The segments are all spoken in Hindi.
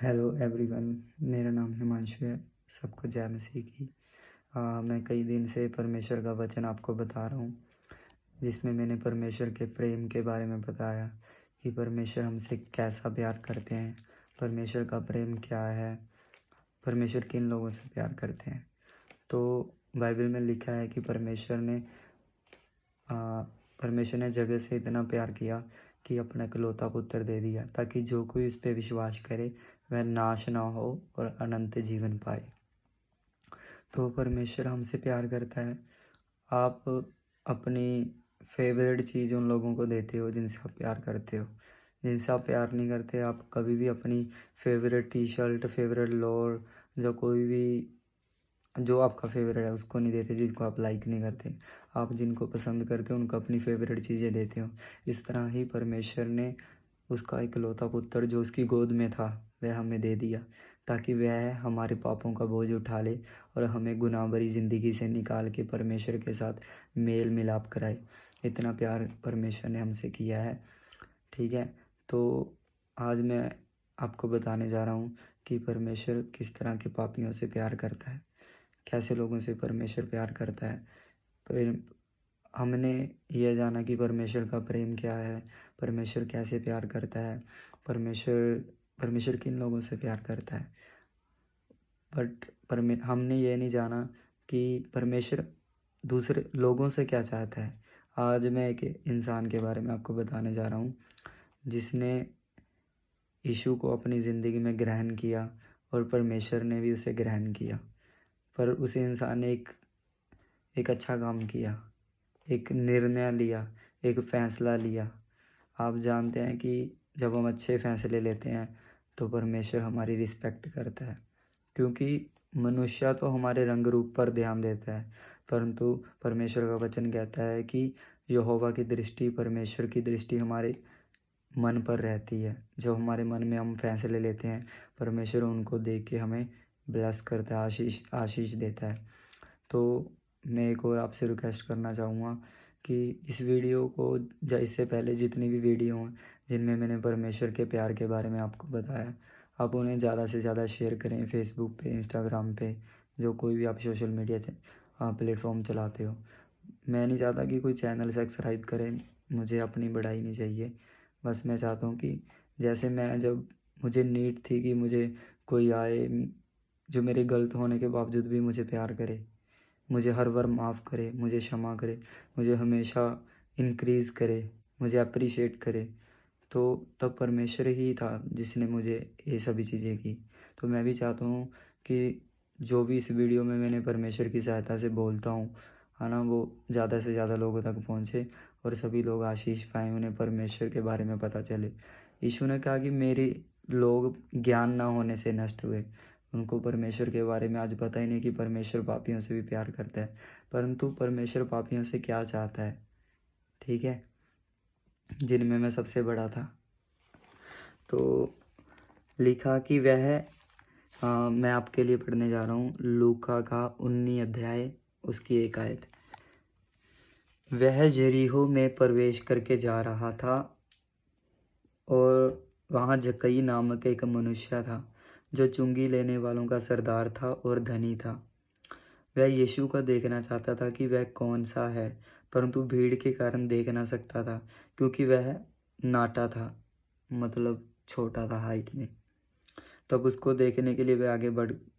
हेलो एवरीवन, मेरा नाम हिमांशु है। सबको जय मसीह की। मैं कई दिन से परमेश्वर का वचन आपको बता रहा हूँ, जिसमें मैंने परमेश्वर के प्रेम के बारे में बताया कि परमेश्वर हमसे कैसा प्यार करते हैं, परमेश्वर का प्रेम क्या है, परमेश्वर किन लोगों से प्यार करते हैं। तो बाइबल में लिखा है कि परमेश्वर ने जगत से इतना प्यार किया कि अपना इकलौता पुत्र दे दिया, ताकि जो कोई उस पर विश्वास करे वह नाश ना हो और अनंत जीवन पाए। तो परमेश्वर हमसे प्यार करता है। आप अपनी फेवरेट चीज़ उन लोगों को देते हो जिनसे आप प्यार करते हो। जिनसे आप प्यार नहीं करते, आप कभी भी अपनी favourite T shirt, favourite lower, जो आपका फेवरेट है उसको नहीं देते। जिनको आप लाइक नहीं करते, आप जिनको पसंद करते हो उनको अपनी फेवरेट चीज़ें देते हो। इस तरह ही परमेश्वर ने उसका इकलौता पुत्र जो उसकी गोद में था वह हमें दे दिया, ताकि वह हमारे पापों का बोझ उठा ले और हमें गुनाह भरी ज़िंदगी से निकाल के परमेश्वर के साथ मेल मिलाप कराए। इतना प्यार परमेश्वर ने हमसे किया है। ठीक है, तो आज मैं आपको बताने जा रहा हूँ कि परमेश्वर किस तरह के पापियों से प्यार करता है, कैसे लोगों से परमेश्वर प्यार करता है। प्रेम हमने यह जाना कि परमेश्वर का प्रेम क्या है, परमेश्वर कैसे प्यार करता है, परमेश्वर परमेश्वर किन लोगों से प्यार करता है। हमने ये नहीं जाना कि परमेश्वर दूसरे लोगों से क्या चाहता है। आज मैं एक इंसान के बारे में आपको बताने जा रहा हूँ, जिसने यीशु को अपनी ज़िंदगी में ग्रहण किया और परमेश्वर ने भी उसे ग्रहण किया। पर उस इंसान ने एक अच्छा काम किया, एक निर्णय लिया, एक फ़ैसला लिया। आप जानते हैं कि जब हम अच्छे फ़ैसले लेते हैं तो परमेश्वर हमारी रिस्पेक्ट करता है, क्योंकि मनुष्य तो हमारे रंग रूप पर ध्यान देता है, परंतु परमेश्वर का वचन कहता है कि यहोवा की दृष्टि, परमेश्वर की दृष्टि हमारे मन पर रहती है। जब हमारे मन में हम फैसले लेते हैं, परमेश्वर उनको देख के हमें ब्लेस करता है, आशीष देता है। तो मैं एक और आपसे रिक्वेस्ट करना चाहूँगा कि इस वीडियो को इससे पहले जितनी भी वीडियो हैं जिनमें मैंने परमेश्वर के प्यार के बारे में आपको बताया, आप उन्हें ज़्यादा से ज़्यादा शेयर करें फेसबुक पे, इंस्टाग्राम पे, जो कोई भी आप सोशल मीडिया प्लेटफॉर्म चलाते हो। मैं नहीं चाहता कि कोई चैनल सब्सक्राइब करे, मुझे अपनी बढ़ाई नहीं चाहिए। बस मैं चाहता हूँ कि जैसे जब मुझे नीड थी कि मुझे कोई आए जो मेरे गलत होने के बावजूद भी मुझे प्यार करे, मुझे हर बार माफ़ करे, मुझे क्षमा करे, मुझे हमेशा इंक्रीज़ करे, मुझे अप्रिशिएट करे, तो तब परमेश्वर ही था जिसने मुझे ये सभी चीज़ें की। तो मैं भी चाहता हूँ कि जो भी इस वीडियो में मैंने परमेश्वर की सहायता से बोलता हूँ, है ना, वो ज़्यादा से ज़्यादा लोगों तक पहुँचे और सभी लोग आशीष पाएँ, उन्हें परमेश्वर के बारे में पता चले। यीशु ने कहा कि मेरे लोग ज्ञान ना होने से नष्ट हुए। उनको परमेश्वर के बारे में आज पता ही नहीं कि परमेश्वर पापियों से भी प्यार करता है, परंतु परमेश्वर पापियों से क्या चाहता है। ठीक है, जिनमें मैं सबसे बड़ा था। तो लिखा कि मैं आपके लिए पढ़ने जा रहा हूँ लूका का 19 अध्याय, उसकी 1 आयत। वह यरीहो में प्रवेश करके जा रहा था और वहाँ जक्कई नामक एक मनुष्य था जो चुंगी लेने वालों का सरदार था और धनी था। वह यीशु को देखना चाहता था कि वह कौन सा है, परंतु भीड़ के कारण देख ना सकता था, क्योंकि वह नाटा था, मतलब छोटा था हाइट में। तब उसको देखने के लिए वह आगे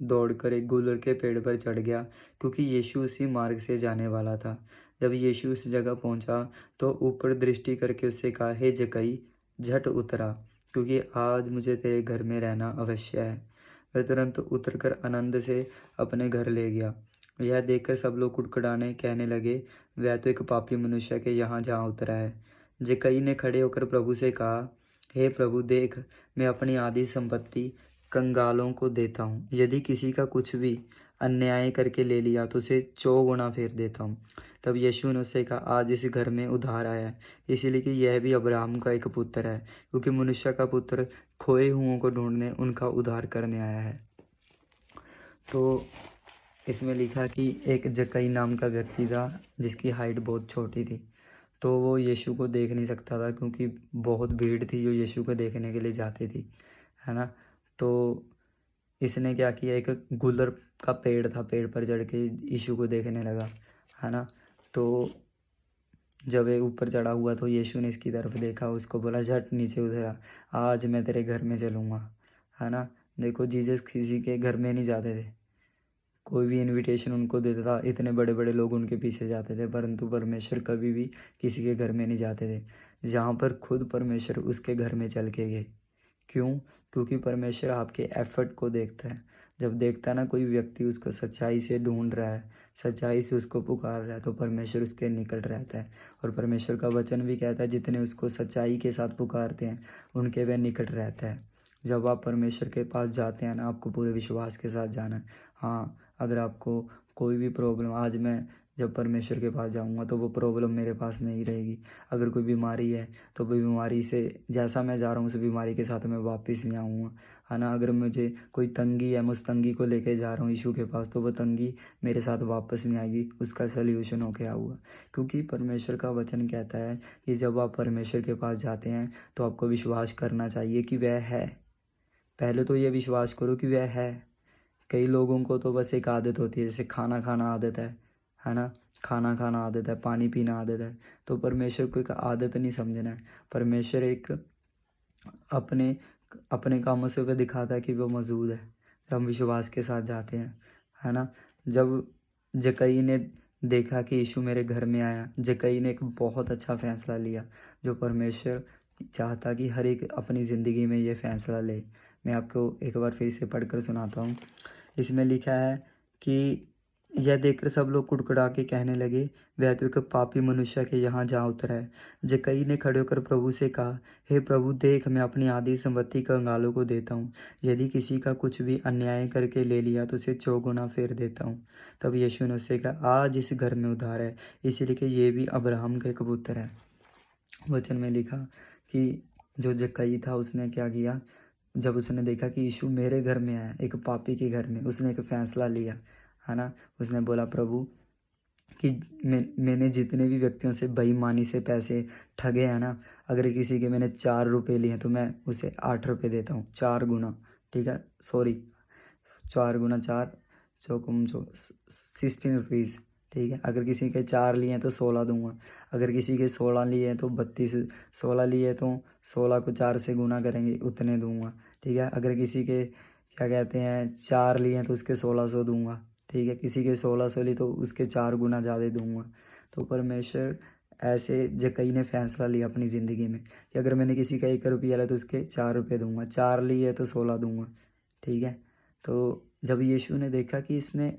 दौड़कर एक गुलर के पेड़ पर चढ़ गया, क्योंकि यीशु उसी मार्ग से जाने वाला था। जब यीशु उस जगह पहुंचा तो ऊपर दृष्टि करके उससे कहा, हे जक्कई, झट उतरा, क्योंकि आज मुझे तेरे घर में रहना अवश्य है। वह तुरंत उतरकर आनंद से अपने घर ले गया। यह देखकर सब लोग कुड़कुड़ाने कहने लगे, वह तो एक पापी मनुष्य के यहाँ जहाँ उतरा है। जक्कई ने खड़े होकर प्रभु से कहा, हे प्रभु, देख, मैं अपनी आधी संपत्ति कंगालों को देता हूँ। यदि किसी का कुछ भी अन्याय करके ले लिया तो उसे 4 गुना फेर देता हूँ। तब यीशु ने उससे कहा, आज इस घर में उद्धार आया है, इसीलिए कि यह भी अब्राहम का एक पुत्र है, क्योंकि मनुष्य का पुत्र खोए हुओं को ढूंढने, उनका उद्धार करने आया है। तो इसमें लिखा कि एक जक्कई नाम का व्यक्ति था जिसकी हाइट बहुत छोटी थी। तो वो यीशु को देख नहीं सकता था, क्योंकि बहुत भीड़ थी जो यीशु को देखने के लिए जाती थी, है ना। तो इसने क्या किया, एक गुलर का पेड़ था, पेड़ पर चढ़ के यीशु को देखने लगा, है ना। तो जब ये ऊपर चढ़ा हुआ तो यीशु ने इसकी तरफ देखा, उसको बोला झट नीचे उतरा, आज मैं तेरे घर में चलूँगा, है ना। देखो जीसस किसी के घर में नहीं जाते थे, कोई भी इनविटेशन उनको देता था, इतने बड़े बड़े लोग उनके पीछे जाते थे, परंतु परमेश्वर कभी भी किसी के घर में नहीं जाते थे, जहाँ पर खुद परमेश्वर उसके घर में चल के गए। क्यों? क्योंकि परमेश्वर आपके एफर्ट को देखता है। जब देखता है ना कोई व्यक्ति उसको सच्चाई से ढूंढ रहा है, सच्चाई से उसको पुकार रहा है, तो परमेश्वर उसके निकट रहता है। और परमेश्वर का वचन भी कहता है जितने उसको सच्चाई के साथ पुकारते हैं उनके वह निकट रहता है। जब आप परमेश्वर के पास जाते हैं ना, आपको पूरे विश्वास के साथ जाना है। हाँ, अगर आपको कोई भी प्रॉब्लम, आज मैं जब परमेश्वर के पास जाऊंगा तो वो प्रॉब्लम मेरे पास नहीं रहेगी। अगर कोई बीमारी है तो वो बीमारी से, जैसा मैं जा रहा हूँ उस बीमारी के साथ मैं वापस नहीं आऊँगा, है ना। अगर मुझे कोई तंगी है, मैं उस तंगी को लेके जा रहा हूँ यीशु के पास, तो वो तंगी मेरे साथ वापस नहीं आएगी, उसका सल्यूशन होके आऊँगा। क्योंकि परमेश्वर का वचन कहता है कि जब आप परमेश्वर के पास जाते हैं तो आपको विश्वास करना चाहिए कि वह है। पहले तो ये विश्वास करो कि वह है। कई लोगों को तो बस एक आदत होती है, जैसे खाना खाना आदत है ना। खाना खाना आदत है, पानी पीना आदत है। तो परमेश्वर को एक आदत नहीं समझना है। परमेश्वर एक अपने अपने कामों से वह दिखाता है कि वो मौजूद है, जब हम विश्वास के साथ जाते हैं, है ना। जब जक्कई ने देखा कि यीशु मेरे घर में आया, जक्कई ने एक बहुत अच्छा फ़ैसला लिया, जो परमेश्वर चाहता कि हर एक अपनी ज़िंदगी में ये फ़ैसला ले। मैं आपको एक बार फिर से पढ़कर सुनाता हूँ। इसमें लिखा है कि यह देखकर सब लोग कुड़कुड़ा के कहने लगे, वह तो एक पापी मनुष्य के यहाँ जा उतरा है। जक्कई ने खड़े होकर प्रभु से कहा, हे प्रभु, देख मैं अपनी आधी संपत्ति कंगालों को देता हूँ। यदि किसी का कुछ भी अन्याय करके ले लिया तो उसे चौगुना फेर देता हूँ। तब यीशु ने उससे कहा, आज इस घर में उद्धार है, इसलिए कि ये भी अब्राहम का एक पुत्र है। वचन में लिखा कि जो जक्कई था उसने क्या किया, जब उसने देखा कि यीशु मेरे घर में आया, एक पापी के घर में, उसने एक फ़ैसला लिया, है ना। उसने बोला, प्रभु कि मैंने जितने भी व्यक्तियों से बेईमानी से पैसे ठगे हैं ना, अगर किसी के मैंने 4 रुपये लिए तो मैं उसे 8 रुपये देता हूँ, 4 गुना। ठीक है, सॉरी, 4 गुना 4, चौकुम 16 रुपीज़। ठीक है, अगर किसी के 4 लिए हैं तो 16 दूंगा, अगर किसी के 16 लिए हैं तो 32, 16 लिए तो 16 को 4 से गुना करेंगे, उतने दूंगा। ठीक है, अगर किसी के क्या कहते हैं 4 लिए हैं तो उसके 1600 दूंगा। ठीक है, किसी के 1600 लिए तो उसके 4 गुना ज़्यादा दूंगा। तो परमेश्वर ऐसे जक्कई ने फैसला लिया अपनी ज़िंदगी में कि अगर मैंने किसी का 1 रुपया लिया तो उसके 4 रुपये दूंगा, 4 लिए तो 16 दूंगा। ठीक है, तो जब यीशु ने देखा कि इसने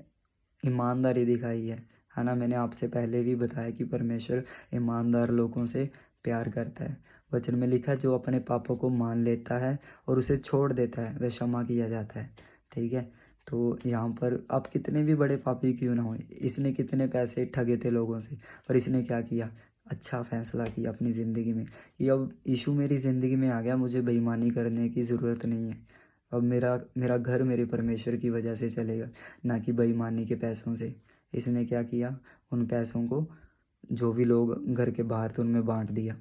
ईमानदारी दिखाई है ना। मैंने आपसे पहले भी बताया कि परमेश्वर ईमानदार लोगों से प्यार करता है। वचन में लिखा है, जो अपने पापों को मान लेता है और उसे छोड़ देता है वह क्षमा किया जाता है। ठीक है, तो यहाँ पर आप कितने भी बड़े पापी क्यों ना हो, इसने कितने पैसे ठगे थे लोगों से, पर इसने क्या किया, अच्छा फ़ैसला किया अपनी ज़िंदगी में कि अब यीशु मेरी ज़िंदगी में आ गया, मुझे बेईमानी करने की ज़रूरत नहीं है। अब मेरा मेरा घर मेरे परमेश्वर की वजह से चलेगा, ना कि बेईमानी के पैसों से। इसने क्या किया, उन पैसों को जो भी लोग घर के बाहर थे उनमें बांट दिया।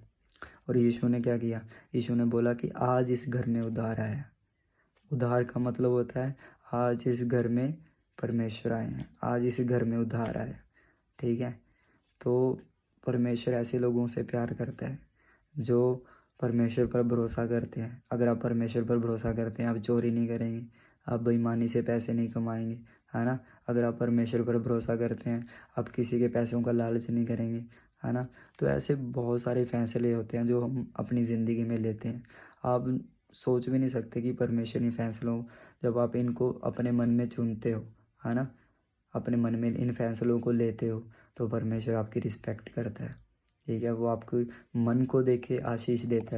और यीशु ने क्या किया, यीशु ने बोला कि आज इस घर में उद्धार आया। उद्धार का मतलब होता है आज इस घर में परमेश्वर आए हैं, आज इस घर में उद्धार आया। ठीक है, तो परमेश्वर ऐसे लोगों से प्यार करता है जो परमेश्वर पर भरोसा करते हैं। अगर आप परमेश्वर पर भरोसा करते हैं, आप चोरी नहीं करेंगे, आप बेईमानी से पैसे नहीं कमाएंगे, है ना। अगर आप परमेश्वर पर भरोसा करते हैं, आप किसी के पैसों का लालच नहीं करेंगे, है ना। तो ऐसे बहुत सारे फैसले होते हैं जो हम अपनी ज़िंदगी में लेते हैं। आप सोच भी नहीं सकते कि परमेश्वर इन फैसलों, जब आप इनको अपने मन में चुनते हो, है ना, अपने मन में इन फैसलों को लेते हो, तो परमेश्वर आपकी रिस्पेक्ट करता है। ठीक है, वो आपके मन को देख के आशीष देता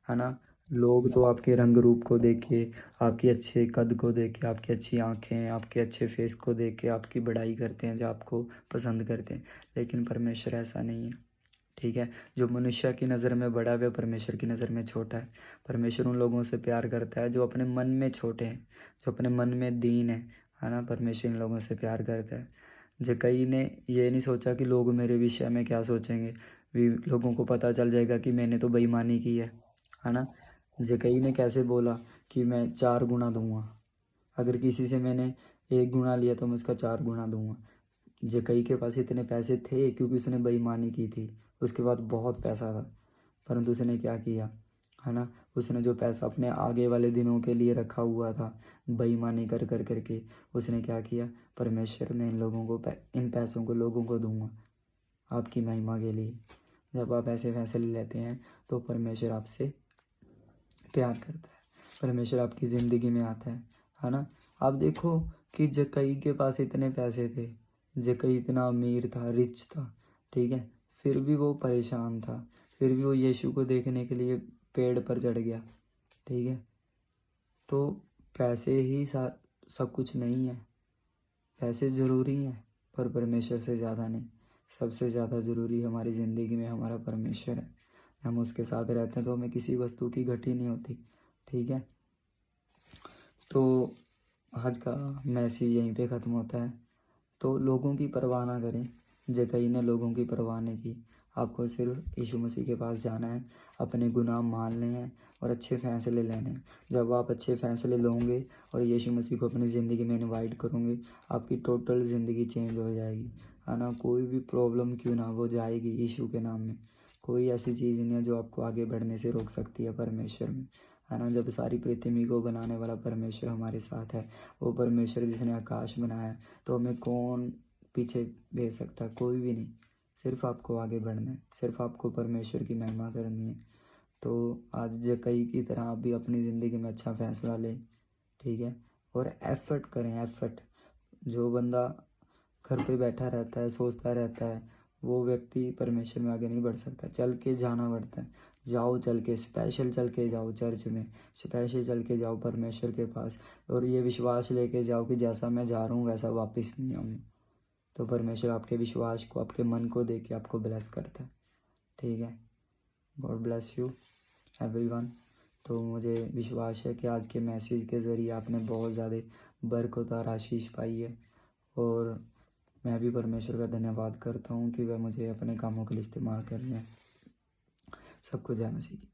है ना। लोग तो आपके रंग रूप को देख के, आपके अच्छे कद को देख के, आपकी अच्छी आँखें, आपके अच्छे फेस को देख के आपकी बड़ाई करते हैं, जो आपको पसंद करते हैं, लेकिन परमेश्वर ऐसा नहीं है। ठीक है, जो मनुष्य की नज़र में बड़ा है वह परमेश्वर की नज़र में छोटा है। परमेश्वर उन लोगों से प्यार करता है जो अपने मन में छोटे हैं, जो अपने मन में दीन है ना। परमेश्वर इन लोगों से प्यार करता है। जक्कई ने ये नहीं सोचा कि लोग मेरे विषय में क्या सोचेंगे, भी लोगों को पता चल जाएगा कि मैंने तो बेईमानी की है ना। जक्कई ने कैसे बोला कि मैं 4 गुना दूंगा। अगर किसी से मैंने 1 गुना लिया तो मैं उसका 4 गुना दूंगा। जक्कई के पास इतने पैसे थे क्योंकि उसने बेईमानी की थी। उसके बाद बहुत पैसा था, परंतु उसने क्या किया, है ना, उसने जो पैसा अपने आगे वाले दिनों के लिए रखा हुआ था बेईमानी कर कर करके, उसने क्या किया, परमेश्वर मैं इन लोगों को इन पैसों को लोगों को दूंगा आपकी महिमा के लिए। जब आप ऐसे फैसले लेते हैं तो परमेश्वर आपसे प्यार करता है, परमेश्वर आपकी ज़िंदगी में आता है ना। आप देखो कि जक्कई के पास इतने पैसे थे, जक्कई इतना अमीर था, रिच था, ठीक है, फिर भी वो परेशान था, फिर भी वो यीशु को देखने के लिए पेड़ पर चढ़ गया, ठीक है। तो पैसे ही सब कुछ नहीं है। पैसे ज़रूरी हैं पर परमेश्वर से ज़्यादा नहीं। सबसे ज़्यादा ज़रूरी हमारी ज़िंदगी में हमारा परमेश्वर है। हम उसके साथ रहते हैं तो हमें किसी वस्तु की घटी नहीं होती, ठीक है। तो आज का मैसेज यहीं पे ख़त्म होता है। तो लोगों की परवाह ना करें, जक्कई ने लोगों की परवाह नहीं की। आपको सिर्फ यीशु मसीह के पास जाना है, अपने गुनाह मानने हैं और अच्छे फ़ैसले लेने हैं। जब आप अच्छे फ़ैसले लोगे और यीशु मसीह को अपनी ज़िंदगी में इनवाइट करोगे, आपकी टोटल ज़िंदगी चेंज हो जाएगी, है ना। कोई भी प्रॉब्लम क्यों ना वो जाएगी यीशु के नाम में। कोई ऐसी चीज़ नहीं है जो आपको आगे बढ़ने से रोक सकती है परमेश्वर में, है ना। जब सारी पृथ्वी को बनाने वाला परमेश्वर हमारे साथ है, वो परमेश्वर जिसने आकाश बनाया है, तो हमें कौन पीछे भेज सकता है? कोई भी नहीं। सिर्फ आपको आगे बढ़ना है, सिर्फ आपको परमेश्वर की महिमा करनी है। तो आज जक्कई की तरह आप भी अपनी ज़िंदगी में अच्छा फ़ैसला लें, ठीक है, और एफ़र्ट करें, एफ़र्ट। जो बंदा घर पे बैठा रहता है, सोचता रहता है, वो व्यक्ति परमेश्वर में आगे नहीं बढ़ सकता। चल के जाना पड़ता है। जाओ, चल के, स्पेशल चल के जाओ चर्च में, स्पेशल चल के जाओ परमेश्वर के पास, और ये विश्वास लेके जाओ कि जैसा मैं जा रहा हूँ वैसा वापस नहीं आऊँगा। तो परमेश्वर आपके विश्वास को, आपके मन को देख के आपको ब्लेस करता है, ठीक है। God bless you everyone. तो मुझे विश्वास है कि आज के मैसेज के ज़रिए आपने बहुत ज़्यादा बरकत और आशीष पाई है, और मैं भी परमेश्वर का धन्यवाद करता हूँ कि वह मुझे अपने कामों के लिए इस्तेमाल कर रहे हैं। सबको जय मसीह की।